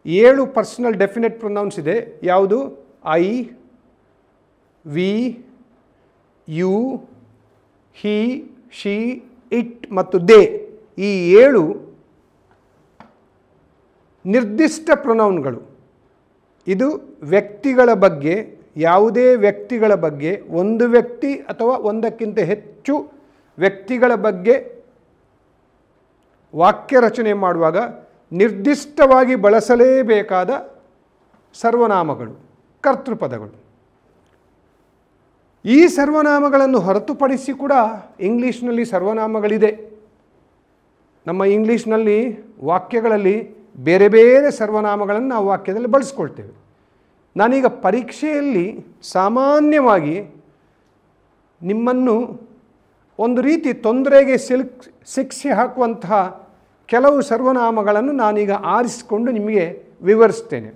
7 personal definite pronouns ಇದೆ. ಯಾವುದು? I, we, you, he, she, it ಮತ್ತು ದೇ. ಈ 7 ನಿರ್ದಿಷ್ಟ ಪ್ರೊನೌನ್ಗಳು. ಇದು ವ್ಯಕ್ತಿಗಳ ಬಗ್ಗೆ, ಯಾವುದೇ ವ್ಯಕ್ತಿಗಳ ಬಗ್ಗೆ, ಒಂದು ವ್ಯಕ್ತಿ ಅಥವಾ ಒಂದಕ್ಕಿಂತ ಹೆಚ್ಚು ವ್ಯಕ್ತಿಗಳ ಬಗ್ಗೆ ವಾಕ್ಯ ರಚನೆ ಮಾಡುವಾಗ ನಿರ್ದಿಷ್ಟವಾಗಿ ಬಳಸಲೇಬೇಕಾದ ಸರ್ವನಾಮಗಳು, ಕರ್ತೃಪದಗಳು. ಈ ಸರ್ವನಾಮಗಳನ್ನು ಹೊರತುಪಡಿಸಿ ಕೂಡ ಇಂಗ್ಲೀಷ್ನಲ್ಲಿ ಸರ್ವನಾಮಗಳಿದೆ. ನಮ್ಮ ಇಂಗ್ಲೀಷ್ನಲ್ಲಿ ವಾಕ್ಯಗಳಲ್ಲಿ ಬೇರೆ ಬೇರೆ ಸರ್ವನಾಮಗಳನ್ನು ನಾವು ವಾಕ್ಯದಲ್ಲಿ ಬಳಸ್ಕೊಳ್ತೇವೆ. ನಾನೀಗ ಪರೀಕ್ಷೆಯಲ್ಲಿ ಸಾಮಾನ್ಯವಾಗಿ ನಿಮ್ಮನ್ನು ಒಂದು ರೀತಿ ತೊಂದರೆಗೆ ಶಿಕ್ಷೆ ಹಾಕುವಂತಹ ಕೆಲವು ಸರ್ವನಾಮಗಳನ್ನು ನಾನೀಗ ಆರಿಸಿಕೊಂಡು ನಿಮಗೆ ವಿವರಿಸ್ತೇನೆ.